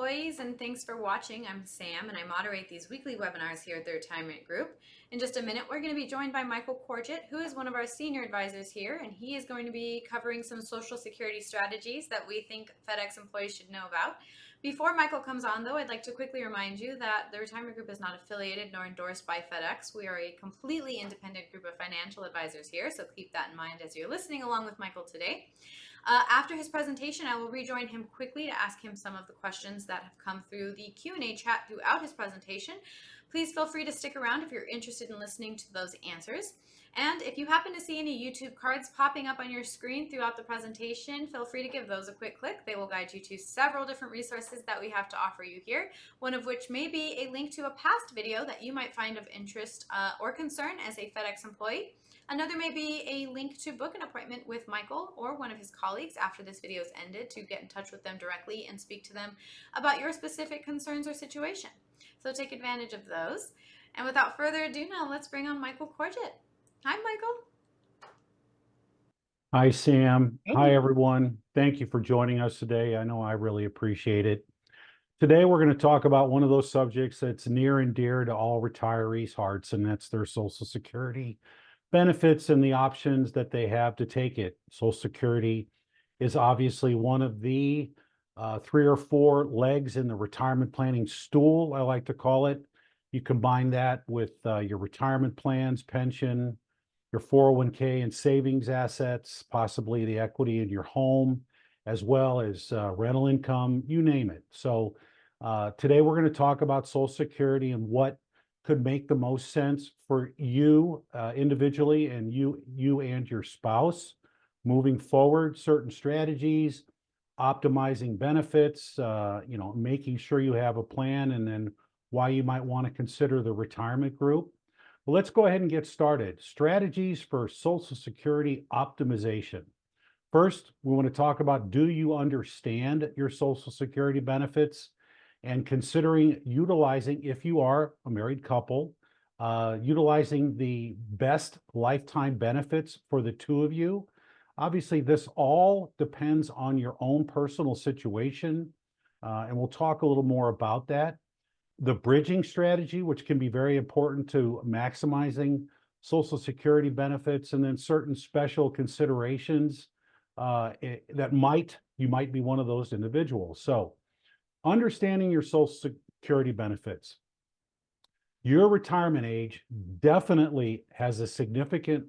employees, and thanks for watching. I'm Sam, and I moderate these weekly webinars here at the Retirement Group. In just a minute, we're going to be joined by Michael Corgiat, who is one of our senior advisors here, and he is going to be covering some Social Security strategies that we think FedEx employees should know about. Before Michael comes on, though, I'd like to quickly remind you that the Retirement Group is not affiliated nor endorsed by FedEx. We are a completely independent group of financial advisors here, so keep that in mind as you're listening along with Michael today. After his presentation, I will rejoin him quickly to ask him some of the questions that have come through the Q&A chat throughout his presentation. Please feel free to stick around if you're interested in listening to those answers. And if you happen to see any YouTube cards popping up on your screen throughout the presentation, feel free to give those a quick click. They will guide you to several different resources that we have to offer you here, one of which may be a link to a past video that you might find of interest or concern as a FedEx employee. Another may be a link to book an appointment with Michael or one of his colleagues after this video is ended to get in touch with them directly and speak to them about your specific concerns or situation. So take advantage of those. And without further ado, now let's bring on Michael Corgiat. Hi, Michael. Hi, Sam. Hey. Hi, everyone. Thank you for joining us today. I know I really appreciate it. Today, we're going to talk about one of those subjects that's near and dear to all retirees' hearts, and that's their Social Security benefits and the options that they have to take it. Social Security is obviously one of the 3 or 4 legs in the retirement planning stool, I like to call it. You combine that with your retirement plans, pension, your 401k and savings assets, possibly the equity in your home, as well as rental income, you name it. So today we're going to talk about Social Security and what could make the most sense for you individually and you and your spouse moving forward, certain strategies, optimizing benefits, making sure you have a plan, and then why you might want to consider the retirement group. Well, let's go ahead and get started. Strategies for Social Security optimization. First, we want to talk about, do you understand your Social Security benefits? And considering utilizing, if you are a married couple, utilizing the best lifetime benefits for the two of you. Obviously, this all depends on your own personal situation, and we'll talk a little more about that. The bridging strategy, which can be very important to maximizing Social Security benefits, and then certain special considerations that you might be one of those individuals. So understanding your Social Security benefits. Your retirement age definitely has a significant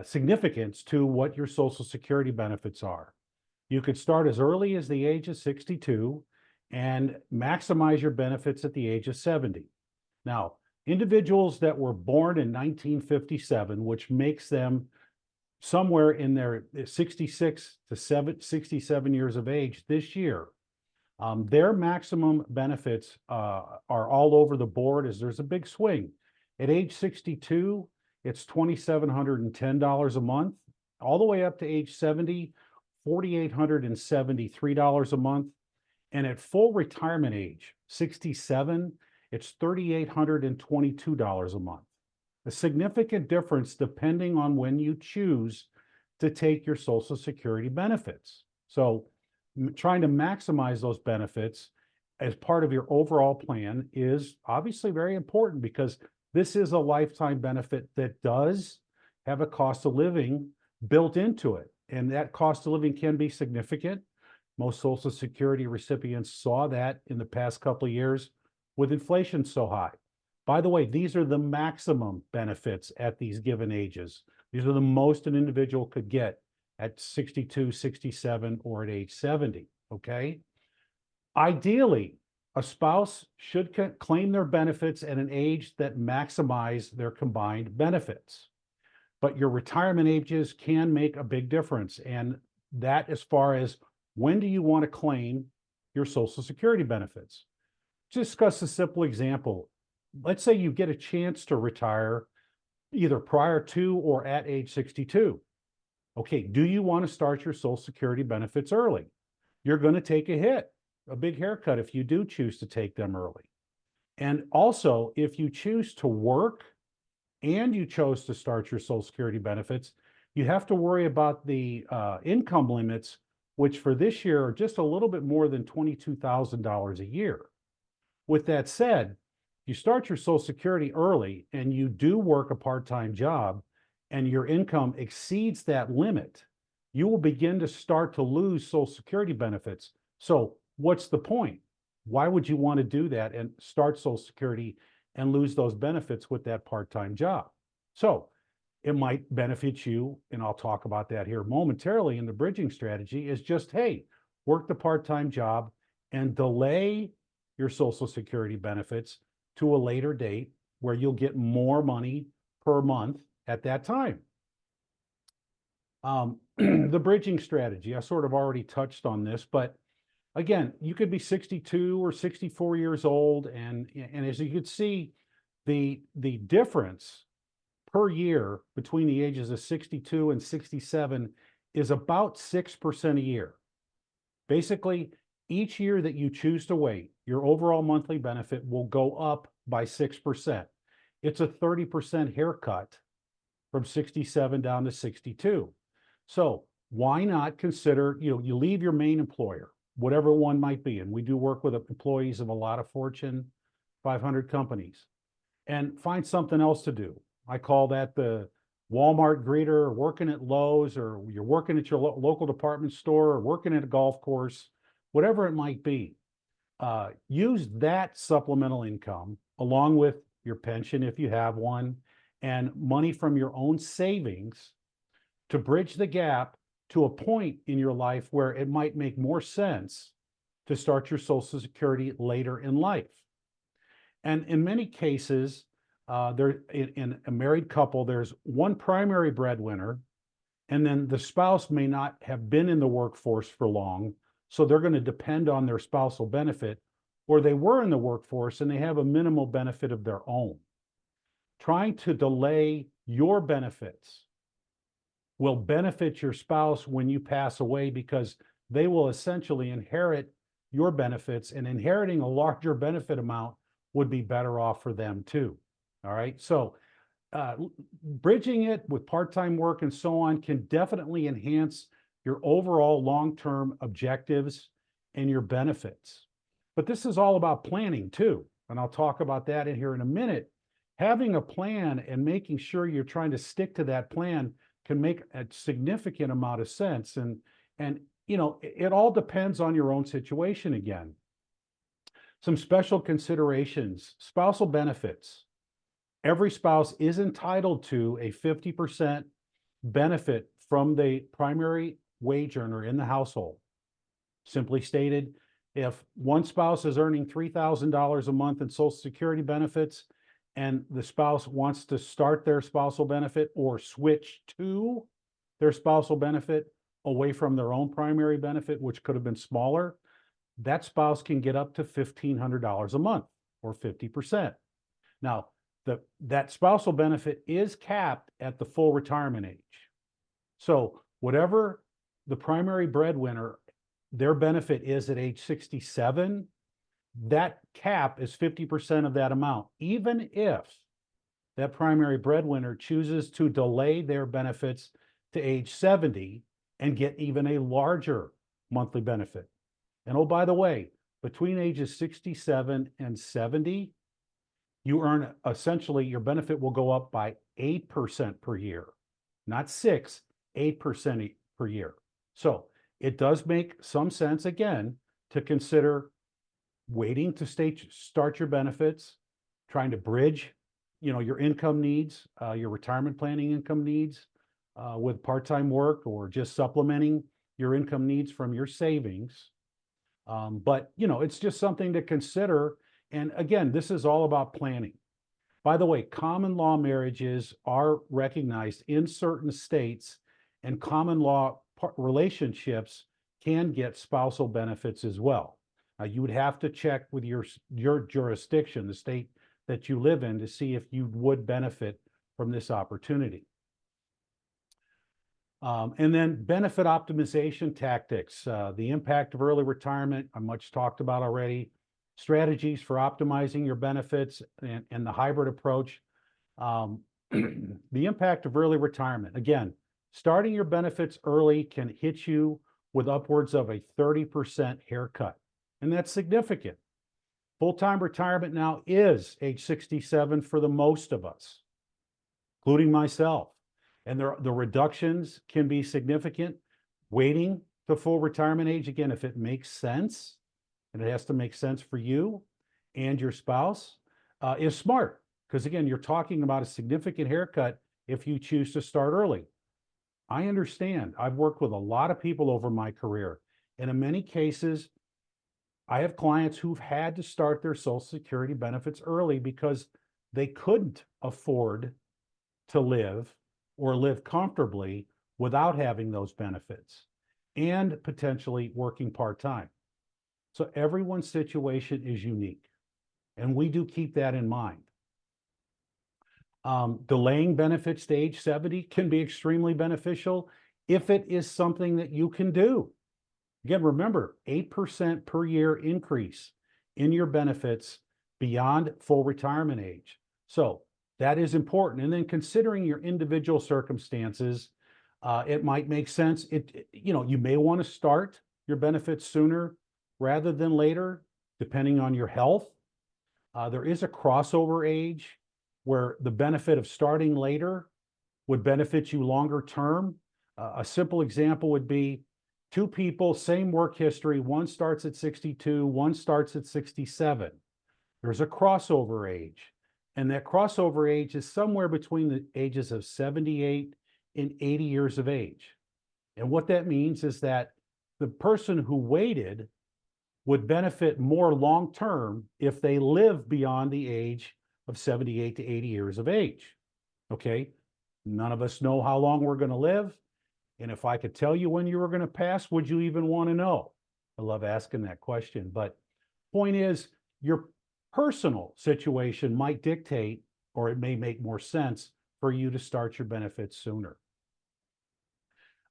significance to what your Social Security benefits are. You could start as early as the age of 62 and maximize your benefits at the age of 70. Now, individuals that were born in 1957, which makes them somewhere in their 66 to 67 years of age this year, their maximum benefits are all over the board, as there's a big swing. At age 62, it's $2,710 a month, all the way up to age 70, $4,873 a month. And at full retirement age, 67, it's $3,822 a month. A significant difference depending on when you choose to take your Social Security benefits. So trying to maximize those benefits as part of your overall plan is obviously very important, because this is a lifetime benefit that does have a cost of living built into it. And that cost of living can be significant. Most Social Security recipients saw that in the past couple of years with inflation so high. By the way, these are the maximum benefits at these given ages. These are the most an individual could get at 62, 67, or at age 70, okay? Ideally, a spouse should claim their benefits at an age that maximize their combined benefits. But your retirement ages can make a big difference, and that as far as when do you want to claim your Social Security benefits? Discuss a simple example. Let's say you get a chance to retire either prior to or at age 62. Okay, do you want to start your Social Security benefits early? You're going to take a hit, a big haircut, if you do choose to take them early. And also, if you choose to work and you chose to start your Social Security benefits, you have to worry about the income limits which for this year are just a little bit more than $22,000 a year. With that said, you start your Social Security early and you do work a part-time job and your income exceeds that limit, you will begin to start to lose Social Security benefits. So what's the point? Why would you want to do that and start Social Security and lose those benefits with that part-time job? So it might benefit you, and I'll talk about that here momentarily in the bridging strategy, is just, hey, work the part-time job and delay your Social Security benefits to a later date where you'll get more money per month at that time. The bridging strategy, I sort of already touched on this, but again, you could be 62 or 64 years old, and as you could see, the difference per year between the ages of 62 and 67 is about 6% a year. Basically, each year that you choose to wait, your overall monthly benefit will go up by 6%. It's a 30% haircut from 67 down to 62. So why not consider, you leave your main employer, whatever one might be, and we do work with employees of a lot of Fortune 500 companies, and find something else to do. I call that the Walmart greeter, or working at Lowe's, or you're working at your local department store, or working at a golf course, whatever it might be. Use that supplemental income along with your pension if you have one, and money from your own savings to bridge the gap to a point in your life where it might make more sense to start your Social Security later in life. And in many cases, in a married couple, there's one primary breadwinner, and then the spouse may not have been in the workforce for long, so they're going to depend on their spousal benefit, or they were in the workforce and they have a minimal benefit of their own. Trying to delay your benefits will benefit your spouse when you pass away, because they will essentially inherit your benefits, and inheriting a larger benefit amount would be better off for them too. All right. So bridging it with part-time work and so on can definitely enhance your overall long-term objectives and your benefits. But this is all about planning too. And I'll talk about that in here in a minute. Having a plan and making sure you're trying to stick to that plan can make a significant amount of sense. And it all depends on your own situation again. Some special considerations: spousal benefits. Every spouse is entitled to a 50% benefit from the primary wage earner in the household. Simply stated, if one spouse is earning $3,000 a month in Social Security benefits, and the spouse wants to start their spousal benefit or switch to their spousal benefit away from their own primary benefit, which could have been smaller, that spouse can get up to $1,500 a month, or 50%. Now, that spousal benefit is capped at the full retirement age. So whatever the primary breadwinner, their benefit is at age 67, that cap is 50% of that amount, even if that primary breadwinner chooses to delay their benefits to age 70 and get even a larger monthly benefit. And oh, by the way, between ages 67 and 70, you earn, essentially, your benefit will go up by 8% per year, not 6, 8% per year. So it does make some sense, again, to consider waiting to start your benefits, trying to bridge, your income needs, your retirement planning income needs, with part-time work, or just supplementing your income needs from your savings. But it's just something to consider. And again, this is all about planning. By the way, common law marriages are recognized in certain states, and common law relationships can get spousal benefits as well. You would have to check with your jurisdiction, the state that you live in, to see if you would benefit from this opportunity. And then benefit optimization tactics. The impact of early retirement, I much talked about already. Strategies for optimizing your benefits, and the hybrid approach. The impact of early retirement. Again, starting your benefits early can hit you with upwards of a 30% haircut. And that's significant. Full-time retirement now is age 67 for the most of us, including myself. And the reductions can be significant. Waiting to full retirement age, again, if it makes sense, and it has to make sense for you and your spouse, is smart. Because again, you're talking about a significant haircut if you choose to start early. I understand. I've worked with a lot of people over my career, and in many cases, I have clients who've had to start their Social Security benefits early because they couldn't afford to live or live comfortably without having those benefits and potentially working part-time. So everyone's situation is unique, and we do keep that in mind. Delaying benefits to age 70 can be extremely beneficial if it is something that you can do. Again, remember, 8% per year increase in your benefits beyond full retirement age. So that is important. And then considering your individual circumstances, it might make sense. You may want to start your benefits sooner rather than later, depending on your health. There is a crossover age where the benefit of starting later would benefit you longer term. A simple example would be two people, same work history, one starts at 62, one starts at 67. There's a crossover age, and that crossover age is somewhere between the ages of 78 and 80 years of age. And what that means is that the person who waited would benefit more long-term if they live beyond the age of 78 to 80 years of age. Okay, none of us know how long we're going to live. And if I could tell you when you were going to pass, would you even want to know? I love asking that question. But point is, your personal situation might dictate, or it may make more sense for you to start your benefits sooner.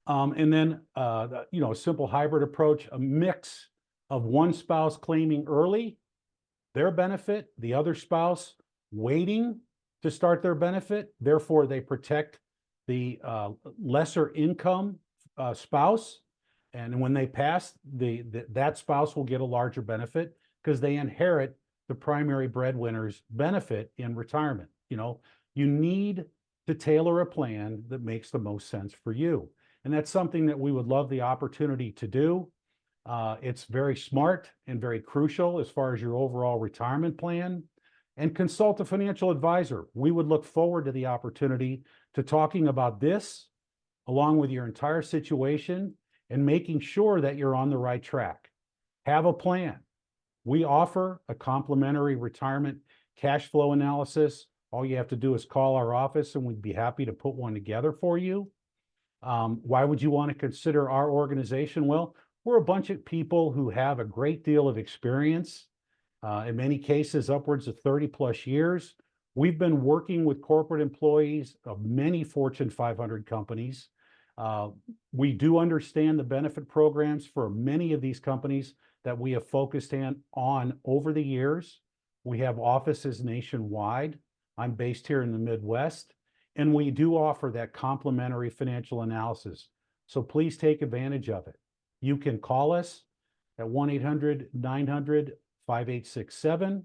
And then, a simple hybrid approach, a mix of one spouse claiming early their benefit, the other spouse waiting to start their benefit. Therefore, they protect the lesser income spouse. And when they pass, that spouse will get a larger benefit because they inherit the primary breadwinner's benefit in retirement. You need to tailor a plan that makes the most sense for you. And that's something that we would love the opportunity to do. It's very smart and very crucial as far as your overall retirement plan. And consult a financial advisor. We would look forward to the opportunity to talking about this along with your entire situation and making sure that you're on the right track. Have a plan. We offer a complimentary retirement cash flow analysis. All you have to do is call our office and we'd be happy to put one together for you. Why would you want to consider our organization? Well, we're a bunch of people who have a great deal of experience, in many cases upwards of 30 plus years. We've been working with corporate employees of many Fortune 500 companies. We do understand the benefit programs for many of these companies that we have focused on over the years. We have offices nationwide. I'm based here in the Midwest, and we do offer that complimentary financial analysis. So please take advantage of it. You can call us at 1-800-900-5867.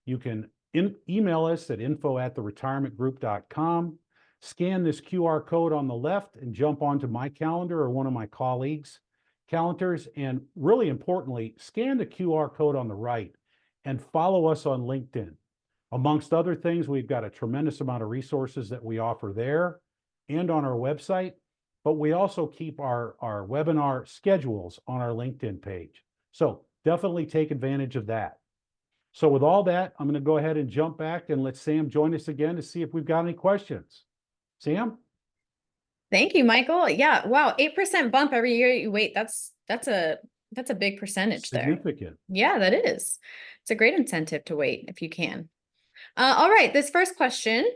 You can email us at info@theretirementgroup.com. Scan this QR code on the left and jump onto my calendar or one of my colleagues' calendars. And really importantly, scan the QR code on the right and follow us on LinkedIn. Amongst other things, we've got a tremendous amount of resources that we offer there and on our website, but we also keep our webinar schedules on our LinkedIn page. So definitely take advantage of that. So with all that, I'm going to go ahead and jump back and let Sam join us again to see if we've got any questions. Sam? Thank you, Michael. Yeah. Wow. 8% bump every year you wait. That's a big percentage there. Significant. Yeah, that is. It's a great incentive to wait if you can. All right. This first question,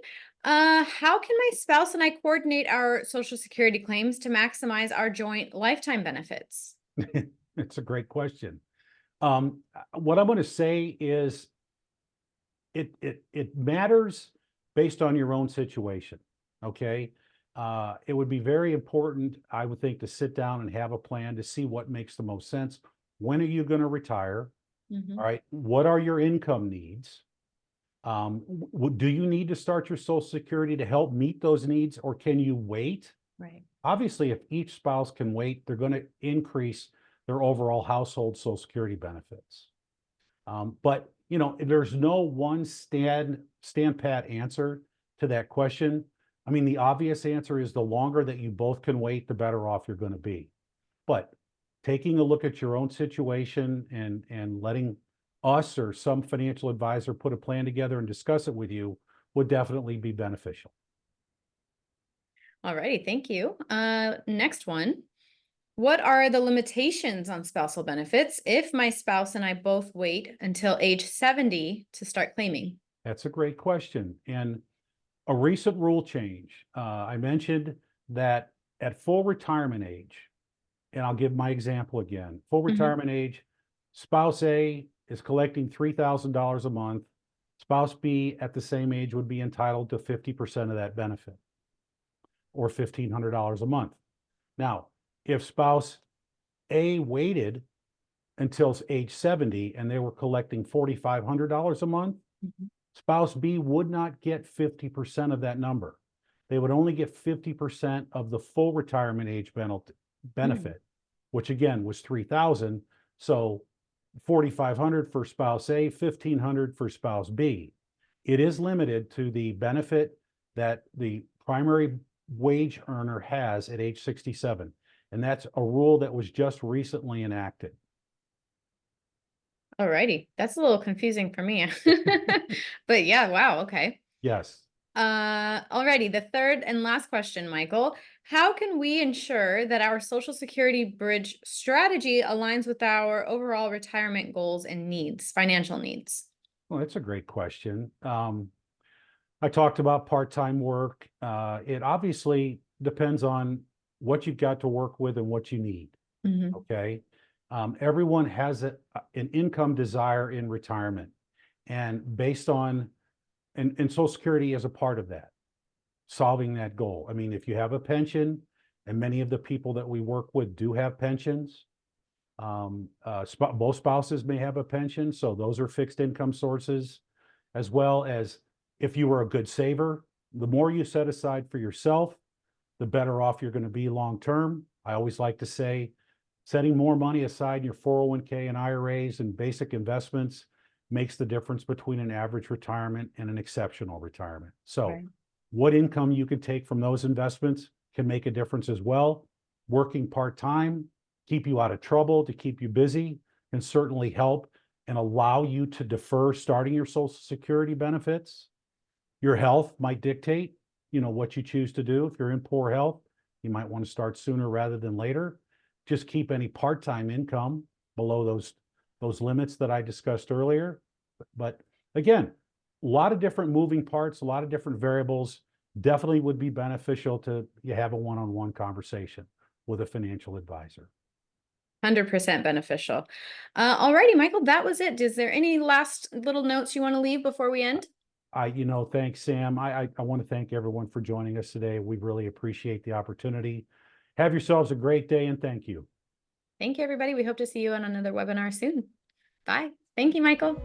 how can my spouse and I coordinate our Social Security claims to maximize our joint lifetime benefits? It's a great question. What I'm going to say is it matters based on your own situation. Okay. it would be very important, I would think, to sit down and have a plan to see what makes the most sense. When are you going to retire? Hmm. All right. What are your income needs? Do you need to start your Social Security to help meet those needs, or can you wait? Right. Obviously, if each spouse can wait, they're going to increase their overall household Social Security benefits. But there's no one stand pat answer to that question. I mean, the obvious answer is the longer that you both can wait, the better off you're going to be. But taking a look at your own situation and letting us or some financial advisor put a plan together and discuss it with you would definitely be beneficial. All righty. Thank you. Next one. What are the limitations on spousal benefits if my spouse and I both wait until age 70 to start claiming? That's a great question. And a recent rule change, I mentioned that at full retirement age, and I'll give my example again, full Hmm. retirement age, spouse A is collecting $3,000 a month. Spouse B at the same age would be entitled to 50% of that benefit, or $1,500 a month. Now, if spouse A waited until age 70 and they were collecting $4,500 a month, Hmm. spouse B would not get 50% of that number. They would only get 50% of the full retirement age benefit, which again was 3,000. So 4,500 for spouse A, 1,500 for spouse B. It is limited to the benefit that the primary wage earner has at age 67. And that's a rule that was just recently enacted. All righty. That's a little confusing for me. But yeah, wow. Okay. Yes. Alrighty, the third and last question, Michael. How can we ensure that our Social Security bridge strategy aligns with our overall retirement goals and needs, financial needs? Well, that's a great question. I talked about part-time work. It obviously depends on what you've got to work with and what you need. Hmm. Okay. Everyone has an income desire in retirement, and based on, and Social Security is a part of that, solving that goal. I mean, if you have a pension, and many of the people that we work with do have pensions, both spouses may have a pension, so those are fixed income sources, as well as if you were a good saver, the more you set aside for yourself, the better off you're going to be long term. I always like to say, setting more money aside in your 401k and IRAs and basic investments makes the difference between an average retirement and an exceptional retirement. So, Right. what income you can take from those investments can make a difference as well. Working part-time, keep you out of trouble, to keep you busy, can certainly help and allow you to defer starting your Social Security benefits. Your health might dictate, what you choose to do. If you're in poor health, you might want to start sooner rather than later. Just keep any part-time income below those limits that I discussed earlier. But again, a lot of different moving parts, a lot of different variables. Definitely would be beneficial to you have a one-on-one conversation with a financial advisor. 100% beneficial. Alrighty, Michael, that was it. Is there any last little notes you want to leave before we end? Thanks, Sam. I want to thank everyone for joining us today. We really appreciate the opportunity. Have yourselves a great day, and thank you. Thank you, everybody. We hope to see you on another webinar soon. Bye. Thank you, Michael.